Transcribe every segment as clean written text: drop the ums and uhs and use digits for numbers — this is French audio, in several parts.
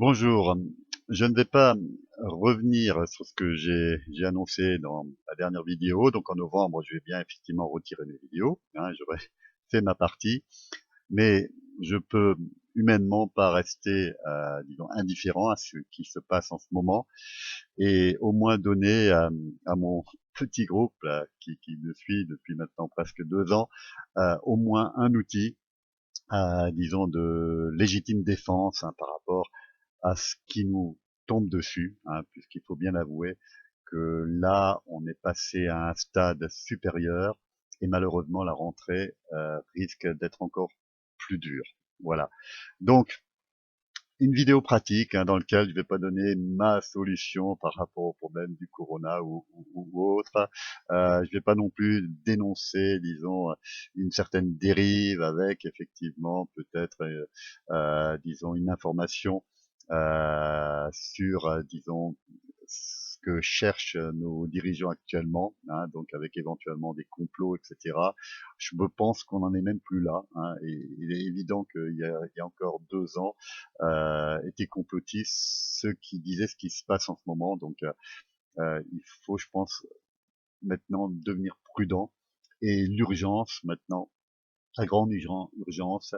Bonjour, je ne vais pas revenir sur ce que j'ai annoncé dans la dernière vidéo. Donc en novembre, je vais bien effectivement retirer mes vidéos, hein, j'aurai fait ma partie, mais je peux humainement pas rester, disons, indifférent à ce qui se passe en ce moment et au moins donner à mon petit groupe là, qui me suit depuis maintenant presque 2 ans, au moins un outil, disons, de légitime défense, hein, par rapport à ce qui nous tombe dessus, hein, puisqu'il faut bien avouer que là, on est passé à un stade supérieur et malheureusement, la rentrée risque d'être encore plus dure. Voilà. Donc, une vidéo pratique, hein, dans laquelle je ne vais pas donner ma solution par rapport au problème du corona ou autre. Je vais pas non plus dénoncer, disons, une certaine dérive avec effectivement peut-être, disons, une information sur, disons, ce que cherchent nos dirigeants actuellement, hein, donc avec éventuellement des complots, etc. Je me pense qu'on n'en est même plus là, hein, et il est évident qu'il y a encore 2 ans, étaient complotistes ceux qui disaient ce qui se passe en ce moment. Donc, il faut, je pense, maintenant devenir prudent. Et l'urgence maintenant, la grande urgence,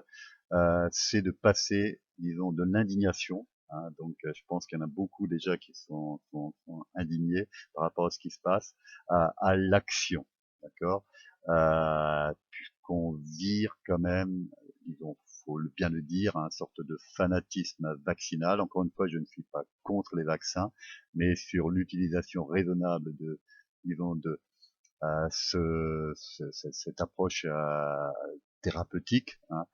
c'est de passer, disons, de l'indignation. Hein, donc, je pense qu'il y en a beaucoup déjà qui sont indignés par rapport à ce qui se passe, à l'action, d'accord, puisqu'on vire quand même, disons, faut bien le dire, une sorte de fanatisme vaccinal. Encore une fois, je ne suis pas contre les vaccins, mais sur l'utilisation raisonnable de, disons, de cette approche thérapeutique, hein.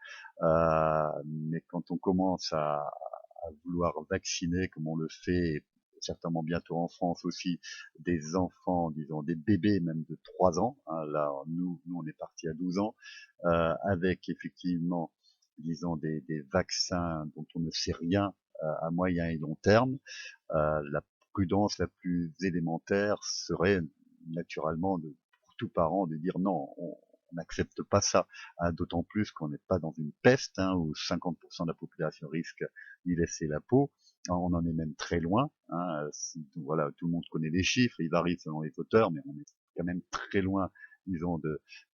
Mais quand on commence à vouloir vacciner, comme on le fait, et certainement bientôt en France aussi, des enfants, disons des bébés même de 3 ans, hein, là nous on est parti à 12 ans, avec effectivement, disons des vaccins dont on ne sait rien à moyen et long terme. La prudence la plus élémentaire serait naturellement pour tout parent de dire non, on n'accepte pas ça, hein, d'autant plus qu'on n'est pas dans une peste, hein, où 50% de la population risque d'y laisser la peau. On en est même très loin, hein, voilà, tout le monde connaît les chiffres, ils varient selon les auteurs, mais on est quand même très loin, disons,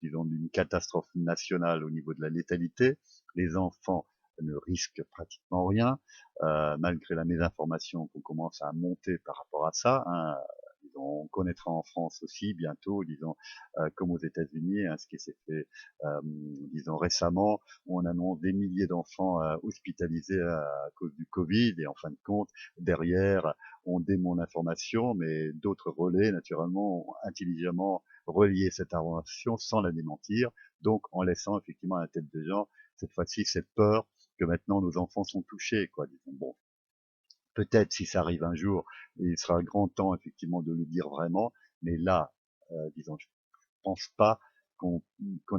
disons, d'une catastrophe nationale au niveau de la létalité. Les enfants ne risquent pratiquement rien, malgré la mésinformation qu'on commence à monter par rapport à ça, hein. On connaîtra en France aussi bientôt, disons, comme aux États-Unis, hein, ce qui s'est fait, disons, récemment, où on annonce des milliers d'enfants hospitalisés à cause du Covid, et en fin de compte, derrière, on dément l'information, mais d'autres relais, naturellement, ont intelligemment relié cette information sans la démentir, donc en laissant effectivement à la tête des gens, cette fois-ci, cette peur que maintenant nos enfants sont touchés, quoi. Disons, bon, peut-être si ça arrive un jour, il sera grand temps effectivement de le dire vraiment, mais là, disons, je pense pas qu'on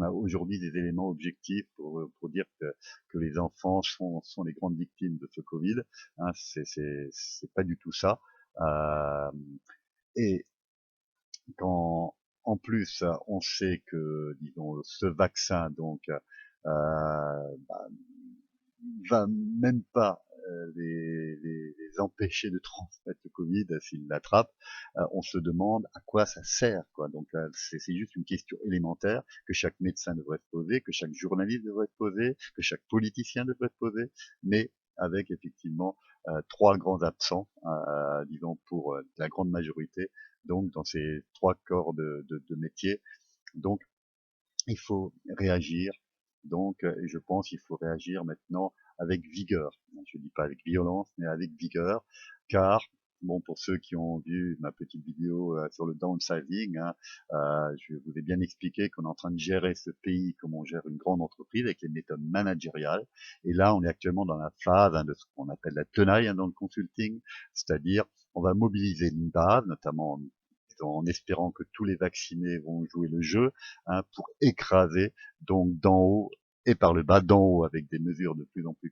a aujourd'hui des éléments objectifs pour dire que les enfants sont les grandes victimes de ce Covid. Hein, c'est pas du tout ça. Euh, et quand en plus on sait que, disons, ce vaccin donc bah, va même pas les empêcher de transmettre le Covid s'ils l'attrapent, on se demande à quoi ça sert, quoi. Donc c'est juste une question élémentaire que chaque médecin devrait se poser, que chaque journaliste devrait se poser, que chaque politicien devrait se poser, mais avec effectivement trois grands absents, disons pour la grande majorité, donc dans ces trois corps de métier. Donc il faut réagir. Donc, et je pense qu'il faut réagir maintenant avec vigueur. Je ne dis pas avec violence, mais avec vigueur, car bon, pour ceux qui ont vu ma petite vidéo sur le downsizing, hein, je vous ai bien expliqué qu'on est en train de gérer ce pays comme on gère une grande entreprise avec les méthodes managériales. Et là, on est actuellement dans la phase, hein, de ce qu'on appelle la tenaille, hein, dans le consulting, c'est-à-dire on va mobiliser une base, notamment en espérant que tous les vaccinés vont jouer le jeu, hein, pour écraser donc d'en haut et par le bas, d'en haut avec des mesures de plus en plus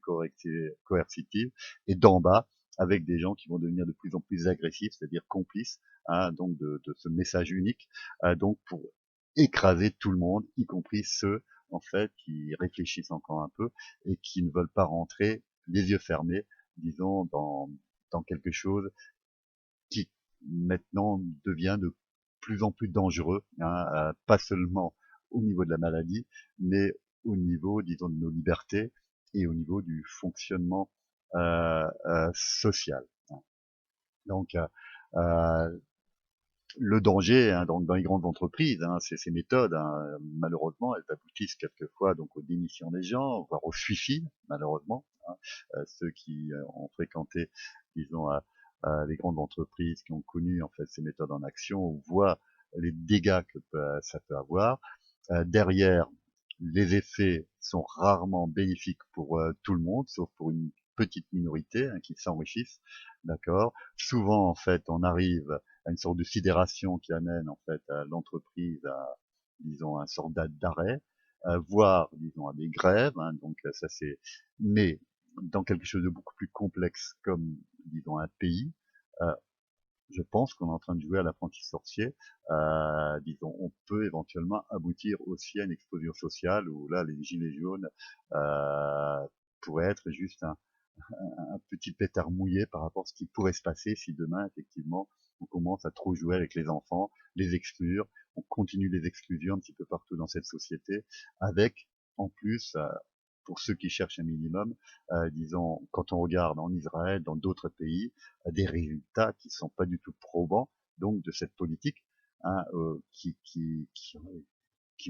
coercitives, et d'en bas avec des gens qui vont devenir de plus en plus agressifs, c'est-à-dire complices, hein, donc de ce message unique, donc pour écraser tout le monde, y compris ceux en fait qui réfléchissent encore un peu et qui ne veulent pas rentrer les yeux fermés disons, dans quelque chose qui maintenant devient de plus en plus dangereux, hein, pas seulement au niveau de la maladie, mais au niveau, disons, de nos libertés et au niveau du fonctionnement social. Donc, le danger, hein, dans les grandes entreprises, hein, ces méthodes, hein, malheureusement, elles aboutissent quelquefois donc aux démissions des gens, voire au suicide, malheureusement. Hein. Ceux qui ont fréquenté, disons, les grandes entreprises, qui ont connu en fait ces méthodes en action, voient les dégâts que ça peut avoir. Derrière, les effets sont rarement bénéfiques pour tout le monde, sauf pour une petite minorité, hein, qui s'enrichissent, d'accord. Souvent, en fait, on arrive à une sorte de sidération qui amène en fait à l'entreprise à, disons, un sort d'arrêt, voire, disons, à des grèves. Hein, donc ça c'est, mais dans quelque chose de beaucoup plus complexe comme, disons, un pays. Euh, je pense qu'on est en train de jouer à l'apprenti sorcier. Disons, on peut éventuellement aboutir aussi à une explosion sociale où là, les gilets jaunes euh, pourraient être juste un petit pétard mouillé par rapport à ce qui pourrait se passer si demain, effectivement, on commence à trop jouer avec les enfants, les exclure, on continue les exclusions un petit peu partout dans cette société, avec, en plus, pour ceux qui cherchent un minimum, disons, quand on regarde en Israël, dans d'autres pays, des résultats qui sont pas du tout probants, donc, de cette politique, hein, qui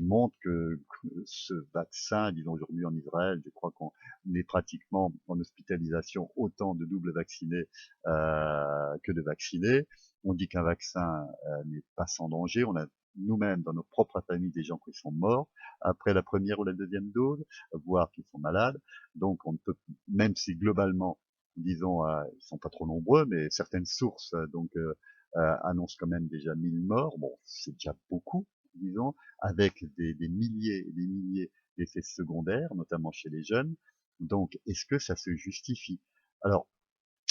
montre que ce vaccin, disons aujourd'hui en Israël, je crois qu'on est pratiquement en hospitalisation autant de doubles vaccinés que de vaccinés. On dit qu'un vaccin n'est pas sans danger. On a nous-mêmes dans nos propres familles des gens qui sont morts après la première ou la deuxième dose, voire qui sont malades. Donc on ne peut, même si globalement, disons, ils sont pas trop nombreux, mais certaines sources annoncent quand même déjà 1000 morts. Bon, c'est déjà beaucoup, disons, avec des milliers et des milliers d'effets secondaires, notamment chez les jeunes. Donc, est-ce que ça se justifie? Alors,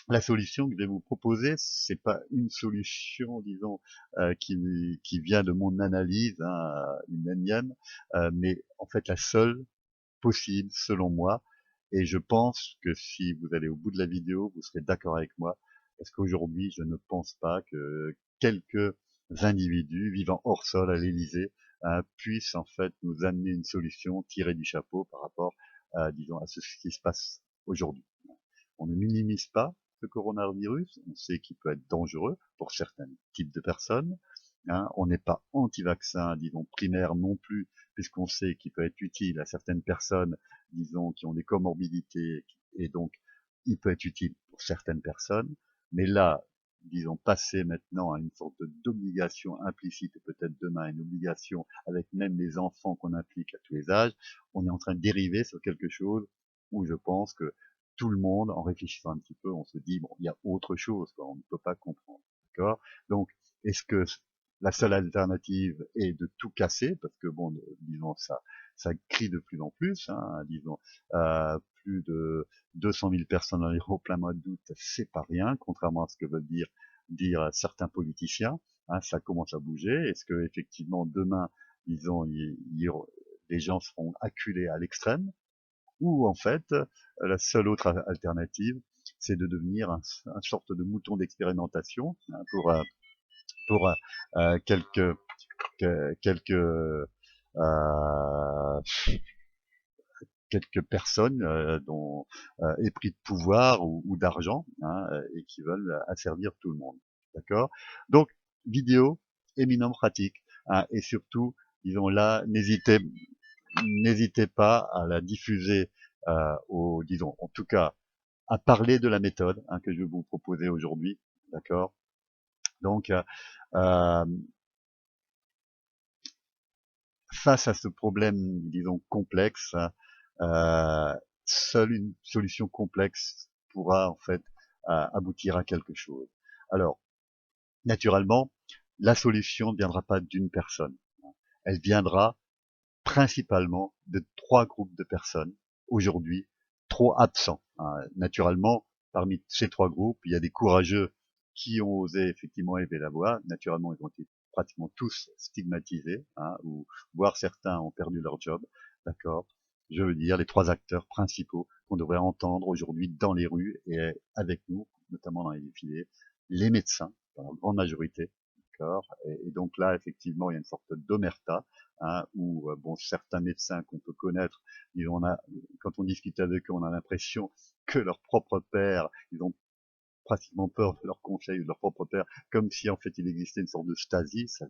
la solution que je vais vous proposer, c'est pas une solution, disons, qui vient de mon analyse, hein, une énième, mais en fait la seule possible, selon moi. Et je pense que si vous allez au bout de la vidéo, vous serez d'accord avec moi, parce qu'aujourd'hui, je ne pense pas que quelques individus vivant hors sol à l'Élysée puissent en fait nous amener une solution tirée du chapeau par rapport, disons, à ce qui se passe aujourd'hui. On ne minimise pas ce coronavirus, on sait qu'il peut être dangereux pour certains types de personnes. Hein, on n'est pas anti-vaccin, disons, primaire non plus, puisqu'on sait qu'il peut être utile à certaines personnes, disons, qui ont des comorbidités, et donc il peut être utile pour certaines personnes. Mais là, disons, passer maintenant à une sorte d'obligation implicite, et peut-être demain une obligation avec même les enfants qu'on implique à tous les âges, on est en train de dériver sur quelque chose où je pense que tout le monde, en réfléchissant un petit peu, on se dit, bon, il y a autre chose, quoi, on ne peut pas comprendre. D'accord? Donc, est-ce que la seule alternative est de tout casser, parce que bon, disons, ça crie de plus en plus, hein, disons, plus de 200 000 personnes dans les au plein mois d'août, c'est pas rien, contrairement à ce que veulent dire certains politiciens, hein, ça commence à bouger. Est-ce que effectivement demain, disons, les gens seront acculés à l'extrême, ou en fait, la seule autre alternative, c'est de devenir un sorte de mouton d'expérimentation, hein, pour quelques euh, quelques personnes dont épris de pouvoir ou d'argent, hein, et qui veulent asservir tout le monde. D'accord? Donc, vidéo éminemment pratique, hein, et surtout, disons là, n'hésitez pas à la diffuser disons, en tout cas, à parler de la méthode, hein, que je vais vous proposer aujourd'hui. D'accord? Donc, euh, face à ce problème, disons, complexe, euh, seule une solution complexe pourra en fait aboutir à quelque chose. Alors, naturellement, la solution ne viendra pas d'une personne. Elle viendra principalement de 3 groupes de personnes, aujourd'hui, trop absents. Naturellement, parmi ces 3 groupes, il y a des courageux qui ont osé effectivement élever la voix. Naturellement, ils ont été pratiquement tous stigmatisés, hein, ou voire certains ont perdu leur job, d'accord. je veux dire les trois acteurs principaux qu'on devrait entendre aujourd'hui dans les rues et avec nous, notamment dans les défilés, les médecins, dans leur grande majorité, d'accord. Et donc là, effectivement, il y a une sorte d'omerta, hein, où bon, certains médecins qu'on peut connaître, quand on discute avec eux, on a l'impression que leur propre père, ils ont pratiquement peur de leurs conseils ou de leur propre père, comme si en fait il existait une sorte de stasi. Ça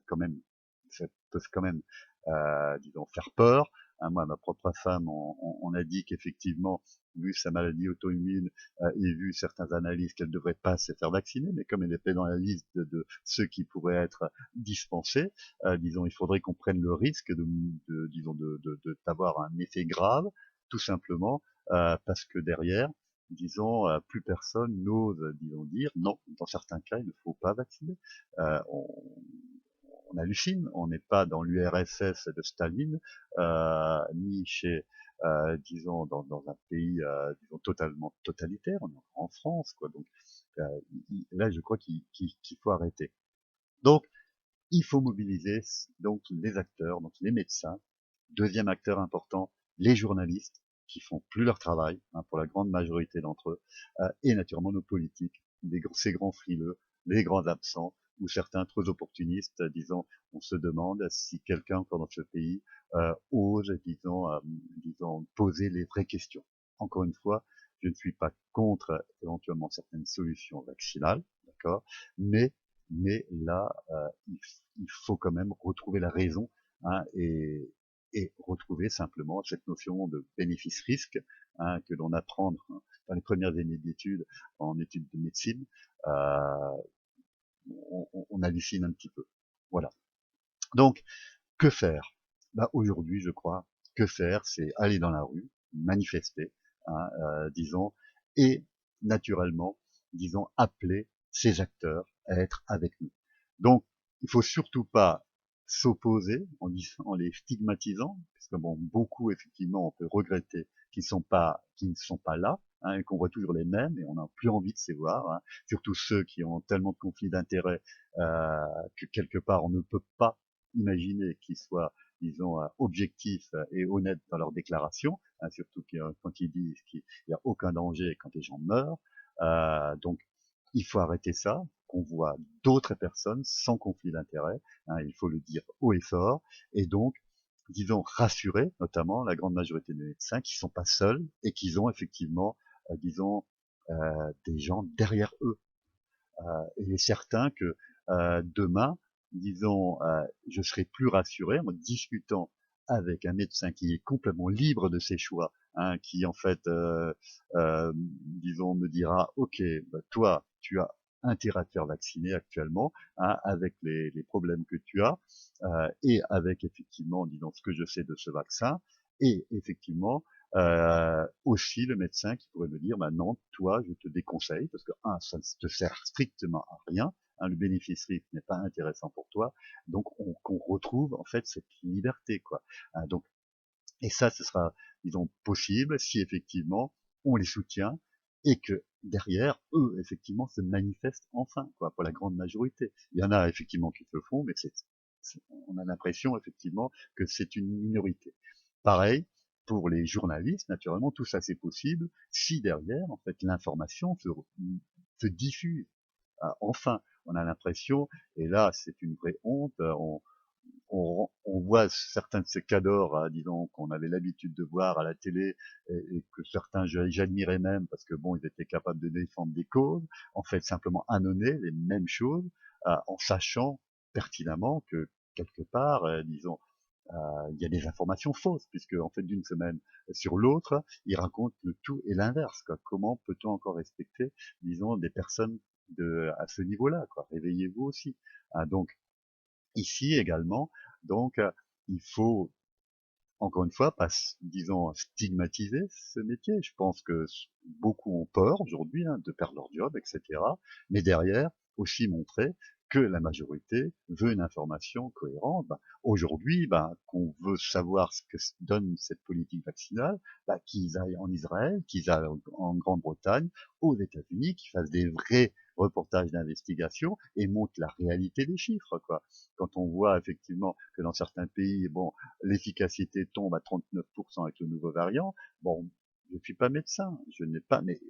peut quand même, disons, faire peur. Hein, moi, ma propre femme, on a dit qu'effectivement, vu sa maladie auto-immune et vu certaines analyses, qu'elle ne devrait pas se faire vacciner, mais comme elle était dans la liste de ceux qui pourraient être dispensés, disons, il faudrait qu'on prenne le risque disons, d'avoir un effet grave, tout simplement, parce que derrière, disons, plus personne n'ose, disons, dire non, dans certains cas, il ne faut pas vacciner. Euh, on, on hallucine, on n'est pas dans l'URSS de Staline, ni chez, disons, dans un pays, disons, totalement totalitaire, on est en France, quoi. Donc euh, là, je crois qu'il faut arrêter. Donc, il faut mobiliser donc les acteurs, donc les médecins. Deuxième acteur important, les journalistes qui font plus leur travail, hein, pour la grande majorité d'entre eux, et naturellement nos politiques, ces grands frileux, les grands absents, ou certains trop opportunistes, disons, on se demande si quelqu'un encore dans ce pays ose, disons, poser les vraies questions. Encore une fois, je ne suis pas contre éventuellement certaines solutions vaccinales, d'accord, mais là, il faut quand même retrouver la raison, hein, et retrouver simplement cette notion de bénéfice-risque, hein, que l'on apprend dans les premières années d'études, en études de médecine. Euh, on hallucine un petit peu. Voilà. Donc, que faire? Bah, aujourd'hui, je crois, que faire, c'est aller dans la rue, manifester, hein, disons, et naturellement, disons, appeler ces acteurs à être avec nous. Donc, il faut surtout pas s'opposer en les stigmatisant, parce que bon, beaucoup effectivement, on peut regretter qu'ils ne sont pas là, hein, et qu'on voit toujours les mêmes, et on n'a plus envie de se voir, hein, surtout ceux qui ont tellement de conflits d'intérêts que quelque part on ne peut pas imaginer qu'ils soient, disons, objectifs et honnêtes dans leurs déclarations, hein, surtout quand ils disent qu'il n'y a aucun danger quand les gens meurent. Donc, il faut arrêter ça, qu'on voit d'autres personnes sans conflit d'intérêt, hein, il faut le dire haut et fort, et donc, disons, rassurer notamment la grande majorité des médecins qui ne sont pas seuls et qui ont effectivement, disons, des gens derrière eux. Il est certain que demain, disons, je serai plus rassuré en discutant avec un médecin qui est complètement libre de ses choix, hein, qui en fait, disons, me dira, ok, bah, toi, tu as intérêt à te faire vacciner actuellement, hein, avec les problèmes que tu as, et avec effectivement, disons, ce que je sais de ce vaccin, et effectivement, aussi le médecin qui pourrait me dire, bah non, toi, je te déconseille, parce que, un, ça ne te sert strictement à rien, hein, le bénéfice-risque n'est pas intéressant pour toi, donc qu'on retrouve, en fait, cette liberté, quoi. Hein, donc, et ça, ce sera, disons, possible si effectivement, on les soutient, et que derrière, eux, effectivement, se manifestent enfin, quoi, pour la grande majorité. Il y en a, effectivement, qui le font, mais on a l'impression, effectivement, que c'est une minorité. Pareil, pour les journalistes, naturellement, tout ça c'est possible si derrière, en fait, l'information se diffuse. Enfin, on a l'impression, et là c'est une vraie honte, on voit certains de ces cadors, disons, qu'on avait l'habitude de voir à la télé, et que certains j'admirais même parce que bon, ils étaient capables de défendre des causes, en fait simplement annoncer les mêmes choses, en sachant pertinemment que quelque part, disons, il y a des informations fausses, puisque en fait d'une semaine sur l'autre, ils racontent le tout et l'inverse, quoi. Comment peut-on encore respecter, disons, des personnes à ce niveau-là, quoi. Réveillez-vous aussi. Donc ici également, donc il faut encore une fois pas, disons, stigmatiser ce métier. Je pense que beaucoup ont peur aujourd'hui, hein, de perdre leur job, etc. Mais derrière, aussi montrer que la majorité veut une information cohérente. Ben, aujourd'hui, ben, qu'on veut savoir ce que donne cette politique vaccinale, ben, qu'ils aillent en Israël, qu'ils aillent en Grande-Bretagne, aux États-Unis, qu'ils fassent des vrais reportages d'investigation et montrent la réalité des chiffres, quoi. Quand on voit effectivement que dans certains pays, bon, l'efficacité tombe à 39% avec le nouveau variant, bon, je ne suis pas médecin, je n'ai pas, mais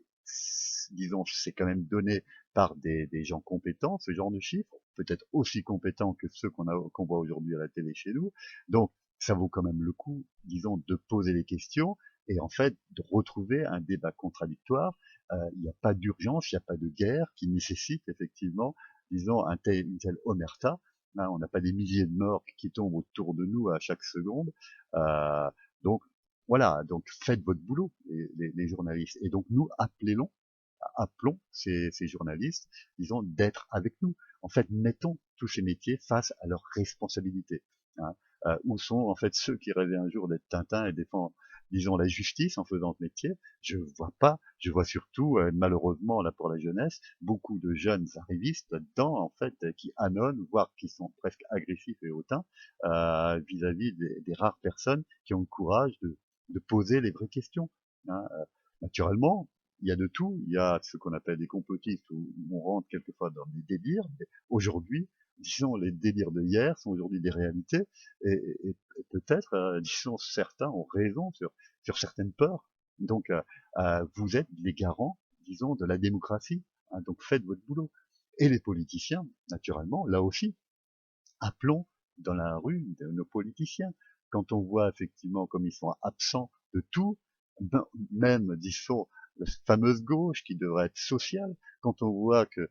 disons, c'est quand même donné par des gens compétents, ce genre de chiffres, peut-être aussi compétents que ceux qu'on voit aujourd'hui à la télé chez nous. Donc, ça vaut quand même le coup, disons, de poser les questions et en fait de retrouver un débat contradictoire. Il n'y a pas d'urgence, il n'y a pas de guerre qui nécessite effectivement, disons, une telle omerta. Hein, on n'a pas des milliers de morts qui tombent autour de nous à chaque seconde. Euh, donc voilà, donc faites votre boulot, les journalistes. Et donc nous, appelons ces journalistes, disons, d'être avec nous. En fait, mettons tous ces métiers face à leurs responsabilités. Hein. Où sont en fait ceux qui rêvaient un jour d'être Tintin et défendre, disons, la justice en faisant ce métier? Je vois pas. Je vois surtout, malheureusement, là pour la jeunesse, beaucoup de jeunes arrivistes là-dedans, en fait, qui annonnent, voire qui sont presque agressifs et hautains vis-à-vis des rares personnes qui ont le courage de poser les vraies questions. Hein. Naturellement, il y a de tout. Il y a ce qu'on appelle des complotistes où on rentre quelquefois dans des délires. Mais aujourd'hui, disons, les délires de hier sont aujourd'hui des réalités. Et peut-être, disons, certains ont raison sur certaines peurs. Donc, vous êtes les garants, disons, de la démocratie. Hein, donc, faites votre boulot. Et les politiciens, naturellement, là aussi, appelons dans la rue de nos politiciens. Quand on voit effectivement comme ils sont absents de tout, même, disons, la fameuse gauche qui devrait être sociale, quand on voit que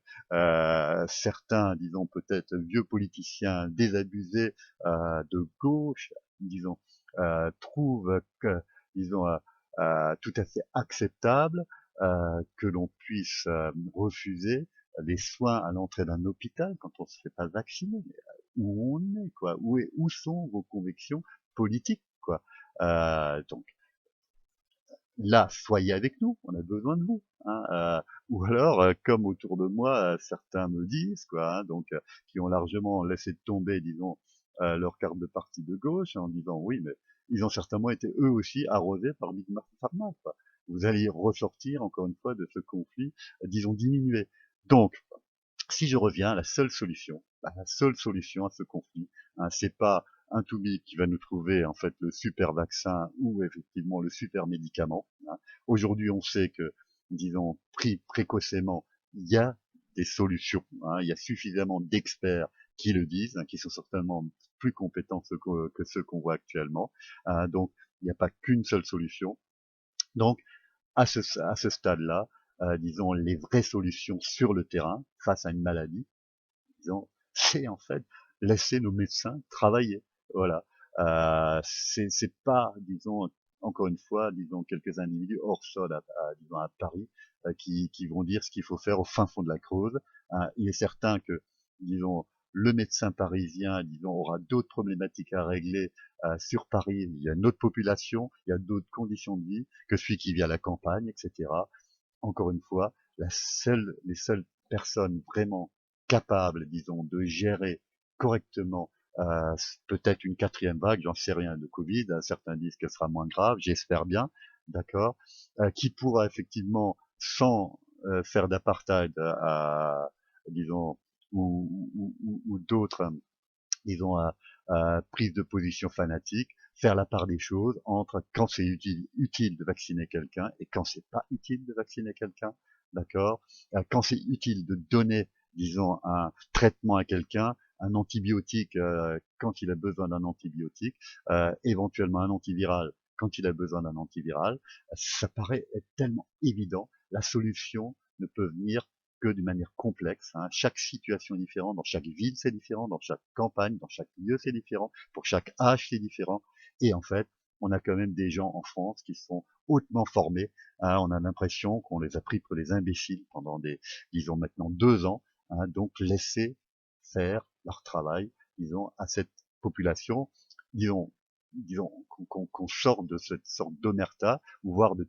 certains, disons peut-être vieux politiciens désabusés de gauche, disons, trouvent que, disons, tout à fait acceptable que l'on puisse refuser les soins à l'entrée d'un hôpital quand on se fait pas vacciner. Mais où on est, quoi? Où sont vos convictions politiques, quoi? Donc là, soyez avec nous, on a besoin de vous. Hein, ou alors, comme autour de moi, certains me disent, quoi, hein, donc qui ont largement laissé tomber, disons, leur carte de parti de gauche en disant oui, mais ils ont certainement été eux aussi arrosés par Big Pharma. Quoi. Vous allez ressortir encore une fois de ce conflit, disons diminué. Donc, si je reviens, la seule solution à ce conflit, hein, c'est pas un Toubib qui va nous trouver en fait le super vaccin ou effectivement le super médicament. Hein. Aujourd'hui, on sait que, disons, pris précocement, il y a des solutions. Hein, il y a suffisamment d'experts qui le disent, hein, qui sont certainement plus compétents que ceux qu'on voit actuellement. Donc, il n'y a pas qu'une seule solution. Donc, à ce stade-là, disons, les vraies solutions sur le terrain face à une maladie, disons, c'est en fait laisser nos médecins travailler. Voilà. C'est pas, disons, encore une fois, disons, quelques individus hors sol disons, à Paris qui vont dire ce qu'il faut faire au fin fond de la Creuse. Hein. Il est certain que, disons, le médecin parisien, disons, aura d'autres problématiques à régler sur Paris. Il y a une autre population, il y a d'autres conditions de vie que celui qui vit à la campagne, etc. Encore une fois, les seules personnes vraiment capables, disons, de gérer correctement peut-être une quatrième vague, j'en sais rien, de Covid, certains disent qu'elle sera moins grave, j'espère bien, d'accord, qui pourra effectivement, sans faire d'apartheid, disons, ou d'autres disons, prise de position fanatique, faire la part des choses entre quand c'est utile de vacciner quelqu'un et quand c'est pas utile de vacciner quelqu'un, d'accord. Quand c'est utile de donner, disons, un traitement à quelqu'un, un antibiotique quand il a besoin d'un antibiotique, éventuellement un antiviral quand il a besoin d'un antiviral, ça paraît être tellement évident. La solution ne peut venir que d'une manière complexe. Hein. Chaque situation est différente, dans chaque ville c'est différent, dans chaque campagne, dans chaque lieu c'est différent, pour chaque âge c'est différent. Et en fait, on a quand même des gens en France qui sont hautement formés. Hein. On a l'impression qu'on les a pris pour des imbéciles pendant disons maintenant 2 ans. Hein. Donc laissez faire leur travail, disons, à cette population, disons qu'on sorte de cette sorte d'omerta, voire de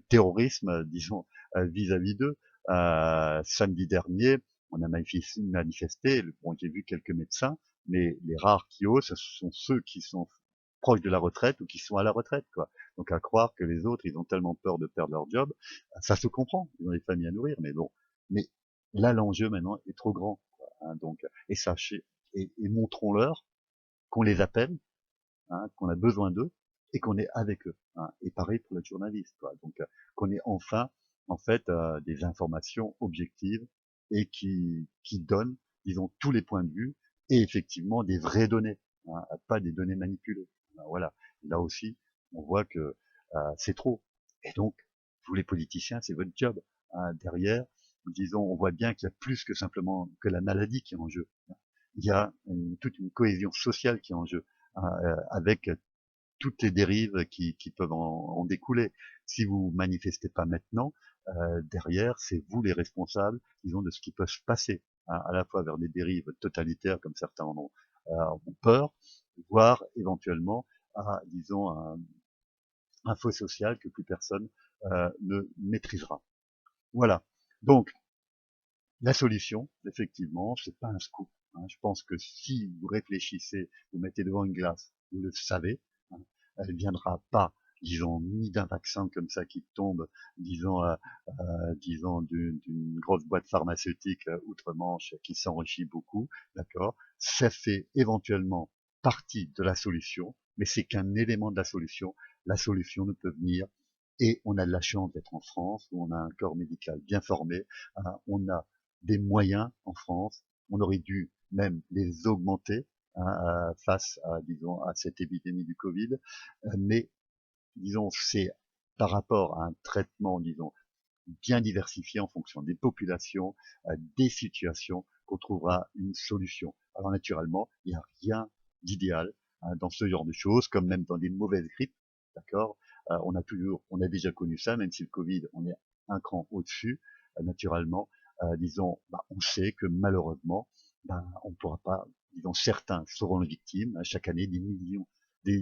terrorisme, disons, vis-à-vis d'eux. Samedi dernier, on a manifesté, bon, j'ai vu quelques médecins, mais les rares qui osent, ce sont ceux qui sont proches de la retraite ou qui sont à la retraite, quoi. Donc à croire que les autres, ils ont tellement peur de perdre leur job, ça se comprend, ils ont des familles à nourrir, mais bon. Mais Là, l'enjeu maintenant est trop grand, quoi, hein, donc, et sachez, et montrons-leur qu'on les appelle, hein, qu'on a besoin d'eux et qu'on est avec eux, hein. Et pareil pour le journaliste, quoi. Donc, qu'on ait enfin, en fait, des informations objectives et qui donnent, disons, tous les points de vue et effectivement des vraies données, hein, pas des données manipulées. Voilà. Là aussi, on voit que c'est trop. Et donc, vous les politiciens, c'est votre job, hein. Derrière, disons, on voit bien qu'il y a plus que simplement que la maladie qui est en jeu. Il y a toute une cohésion sociale qui est en jeu, hein, avec toutes les dérives qui peuvent en découler. Si vous manifestez pas maintenant, derrière, c'est vous les responsables, disons, de ce qui peut se passer, hein, à la fois vers des dérives totalitaires, comme certains ont peur, voire éventuellement à, disons, un faux social que plus personne ne maîtrisera. Voilà. Donc, la solution, effectivement, c'est pas un scoop, hein. Je pense que si vous réfléchissez, vous mettez devant une glace, vous le savez, hein, elle viendra pas, disons, ni d'un vaccin comme ça qui tombe, disons, disons d'une grosse boîte pharmaceutique outre-Manche qui s'enrichit beaucoup, d'accord. Ça fait éventuellement partie de la solution, mais c'est qu'un élément de la solution. La solution ne peut venir, et on a de la chance d'être en France, où on a un corps médical bien formé, hein, on a des moyens en France. On aurait dû même les augmenter, hein, face à, disons, à cette épidémie du Covid. Mais, disons, c'est par rapport à un traitement, disons, bien diversifié en fonction des populations, des situations, qu'on trouvera une solution. Alors naturellement, il n'y a rien d'idéal, hein, dans ce genre de choses, comme même dans des mauvaises grippes, d'accord. On a déjà connu ça, même si le Covid, on est un cran au-dessus, naturellement. Disons, on sait que malheureusement, on ne pourra pas, disons, certains seront les victimes, hein, chaque année des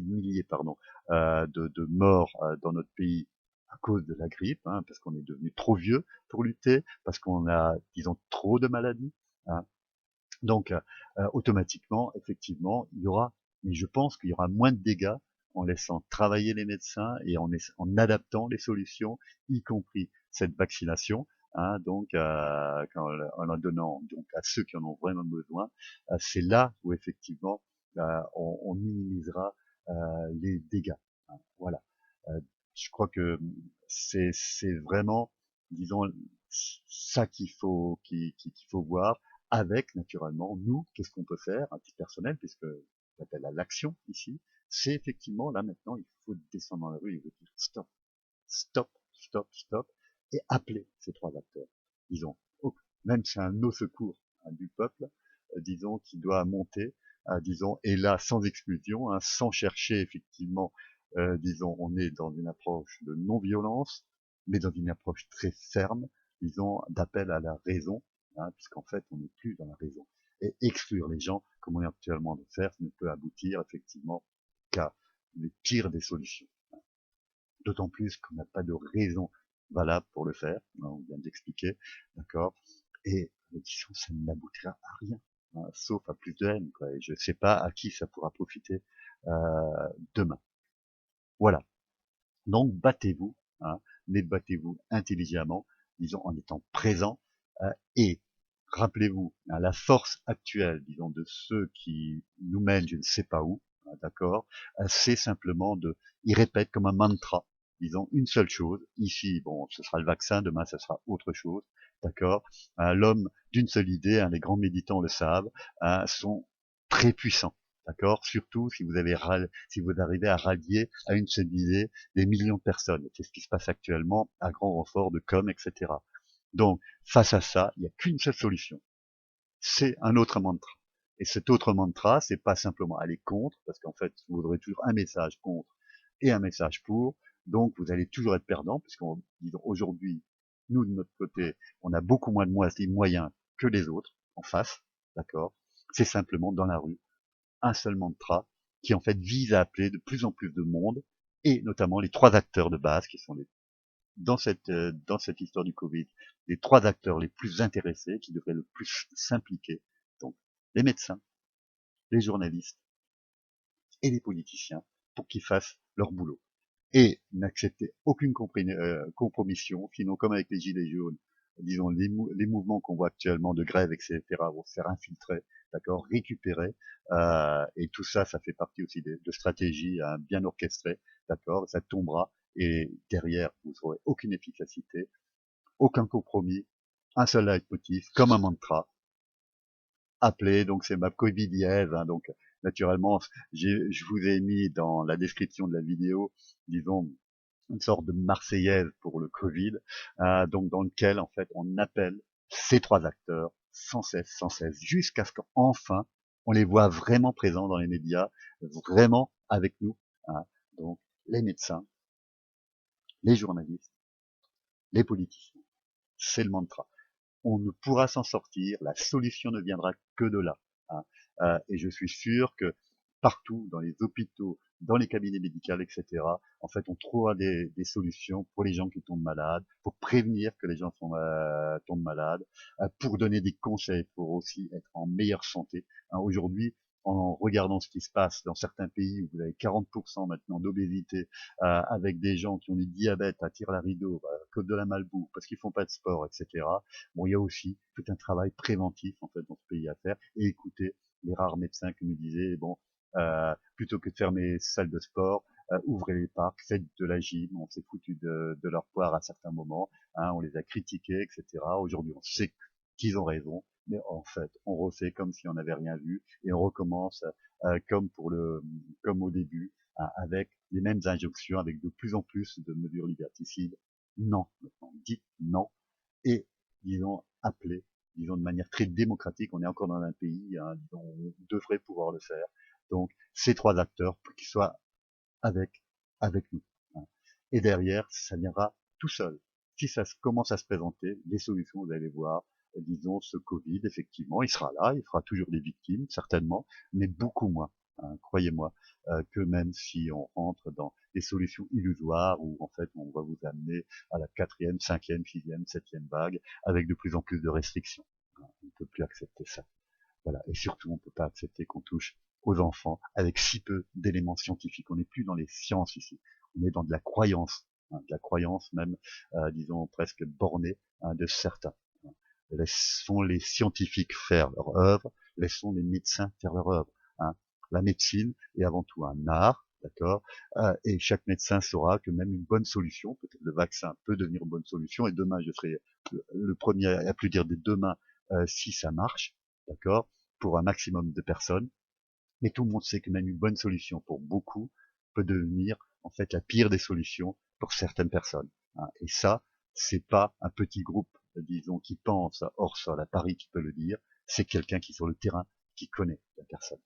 milliers, pardon, de morts dans notre pays à cause de la grippe, hein, parce qu'on est devenu trop vieux pour lutter, parce qu'on a, disons, trop de maladies, hein. Donc, automatiquement, effectivement, il y aura, mais je pense qu'il y aura moins de dégâts en laissant travailler les médecins et en adaptant les solutions, y compris cette vaccination, hein, donc, en la donnant donc à ceux qui en ont vraiment besoin. C'est là où effectivement on minimisera les dégâts, hein. Voilà. Euh, je crois que c'est vraiment, disons, ça qu'il faut voir, avec naturellement nous, qu'est-ce qu'on peut faire à titre personnel, puisque j'appelle à l'action ici, c'est effectivement là maintenant il faut descendre dans la rue et vous dire stop, stop, stop, stop, et appeler ces trois acteurs. Disons, même c'est un au secours, hein, du peuple, disons, qui doit monter, disons, et là sans exclusion, hein, sans chercher effectivement, disons, on est dans une approche de non-violence, mais dans une approche très ferme, disons, d'appel à la raison, hein, puisqu'en fait on n'est plus dans la raison. Et exclure les gens, comme on est actuellement de faire, ne peut aboutir effectivement qu'à les pires des solutions. D'autant plus qu'on n'a pas de raison valable pour le faire, hein, on vient d'expliquer, d'accord. Et disons, ça n'aboutira à rien, hein, sauf à plus de haine, quoi. Et je ne sais pas à qui ça pourra profiter demain. Voilà. Donc battez-vous, hein, mais battez-vous intelligemment, disons en étant présent, et rappelez-vous, hein, la force actuelle, disons, de ceux qui nous mènent je ne sais pas où, hein, d'accord, c'est simplement ils répètent comme un mantra, disons une seule chose. Ici, bon, ce sera le vaccin, demain, ce sera autre chose, d'accord. L'homme d'une seule idée, hein, les grands méditants le savent, hein, sont très puissants. D'accord. Surtout si vous arrivez à rallier à une seule idée des millions de personnes. C'est ce qui se passe actuellement à grand renfort de com, etc. Donc, face à ça, il n'y a qu'une seule solution. C'est un autre mantra. Et cet autre mantra, c'est pas simplement aller contre, parce qu'en fait, vous aurez toujours un message contre et un message pour. Donc, vous allez toujours être perdant, puisqu'aujourd'hui, nous, de notre côté, on a beaucoup moins de moyens que les autres en face. D'accord. C'est simplement dans la rue un seul mantra qui en fait vise à appeler de plus en plus de monde, et notamment les trois acteurs de base qui sont dans cette histoire du Covid, les trois acteurs les plus intéressés, qui devraient le plus s'impliquer. Donc, les médecins, les journalistes et les politiciens, pour qu'ils fassent leur boulot. Et n'accepter aucune compromission, sinon comme avec les gilets jaunes, disons, les mouvements qu'on voit actuellement de grève, etc., vont se faire infiltrer, d'accord, récupérer, et tout ça, ça fait partie aussi de stratégies bien orchestrées, d'accord, ça tombera, et derrière, vous n'aurez aucune efficacité, aucun compromis, un seul leitmotiv, comme un mantra, appelé, donc c'est ma Covid dièse, hein, donc naturellement, je vous ai mis dans la description de la vidéo, disons, une sorte de marseillaise pour le Covid, donc dans lequel en fait on appelle ces trois acteurs sans cesse, jusqu'à ce qu'enfin on les voit vraiment présents dans les médias, vraiment avec nous, hein. Donc les médecins, les journalistes, les politiciens, c'est le mantra. On ne pourra s'en sortir, la solution ne viendra que de là, hein. Et je suis sûr que partout, dans les hôpitaux, dans les cabinets médicaux, etc., en fait, on trouvera des solutions pour les gens qui tombent malades, pour prévenir que les gens tombent malades, pour donner des conseils, pour aussi être en meilleure santé, hein. Aujourd'hui, en regardant ce qui se passe dans certains pays où vous avez 40% maintenant d'obésité, avec des gens qui ont du diabète à tire la rideau, que de la malbouffe, parce qu'ils font pas de sport, etc. Bon, il y a aussi tout un travail préventif en fait dans ce pays à faire. Et écoutez les rares médecins qui nous disaient bon, plutôt que de fermer les salles de sport, ouvrez les parcs, faites de la gym. On s'est foutu de leur poire à certains moments, hein, on les a critiqués, etc. Aujourd'hui, on sait qu'ils ont raison, mais en fait, on refait comme si on n'avait rien vu et on recommence comme au début, hein, avec les mêmes injonctions, avec de plus en plus de mesures liberticides. Non, maintenant, dites non et disons, appelé, disons, de manière très démocratique. On est encore dans un pays, hein, dont on devrait pouvoir le faire. Donc, ces trois acteurs, pour qu'ils soient avec, avec nous, hein. Et derrière, ça viendra tout seul. Si ça commence à se présenter, les solutions, vous allez voir, disons, ce Covid, effectivement, il sera là, il fera toujours des victimes, certainement, mais beaucoup moins, hein, croyez-moi, que même si on rentre dans des solutions illusoires où, en fait, on va vous amener à la quatrième, cinquième, sixième, septième vague, avec de plus en plus de restrictions. On ne peut plus accepter ça. Voilà. Et surtout, on ne peut pas accepter qu'on touche aux enfants avec si peu d'éléments scientifiques. On n'est plus dans les sciences ici. On est dans de la croyance, hein, de la croyance même, disons, presque bornée, hein, de certains. Laissons les scientifiques faire leur œuvre, laissons les médecins faire leur œuvre, hein. La médecine est avant tout un art, d'accord, et chaque médecin saura que même une bonne solution, peut-être le vaccin peut devenir une bonne solution, et demain je serai le premier à plus dire des demain si ça marche, d'accord, pour un maximum de personnes. Mais tout le monde sait que même une bonne solution pour beaucoup peut devenir en fait la pire des solutions pour certaines personnes, hein. Et ça, c'est pas un petit groupe, disons, qui pense hors sol à Paris qui peut le dire, c'est quelqu'un qui est sur le terrain, qui connaît la personne.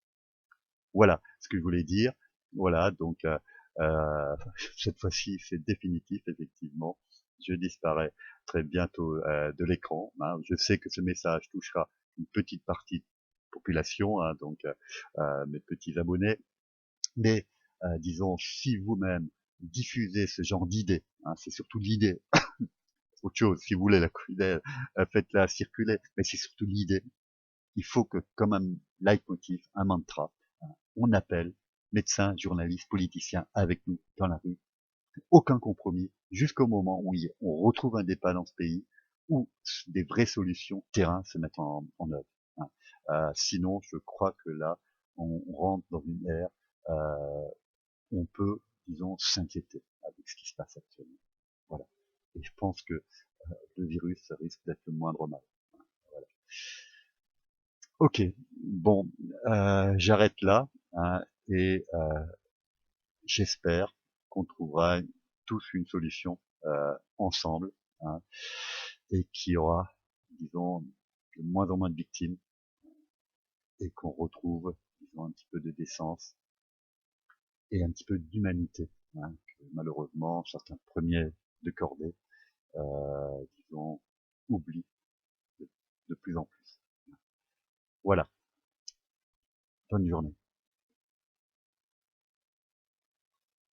Voilà ce que je voulais dire. Voilà, donc euh, cette fois-ci c'est définitif, effectivement. Je disparais très bientôt de l'écran, hein. Je sais que ce message touchera une petite partie de la population, hein, donc mes petits abonnés. Mais disons, si vous-même diffusez ce genre d'idées, hein, c'est surtout l'idée, autre chose, si vous voulez la idée, faites-la circuler, mais c'est surtout l'idée. Il faut que, comme un leitmotiv, un mantra, on appelle médecins, journalistes, politiciens avec nous dans la rue. Aucun compromis, jusqu'au moment où on retrouve un débat dans ce pays, où des vraies solutions terrain se mettent en œuvre, hein. Sinon, je crois que là, on rentre dans une ère où on peut, disons, s'inquiéter avec ce qui se passe actuellement. Voilà. Et je pense que le virus, ça risque d'être le moindre mal. Voilà. Ok, bon, j'arrête là, hein, et j'espère qu'on trouvera tous une solution ensemble, hein, et qu'il y aura, disons, de moins en moins de victimes et qu'on retrouve, disons, un petit peu de décence et un petit peu d'humanité, hein, que malheureusement certains premiers de cordée, disons, oublient de plus en plus. Voilà, bonne journée.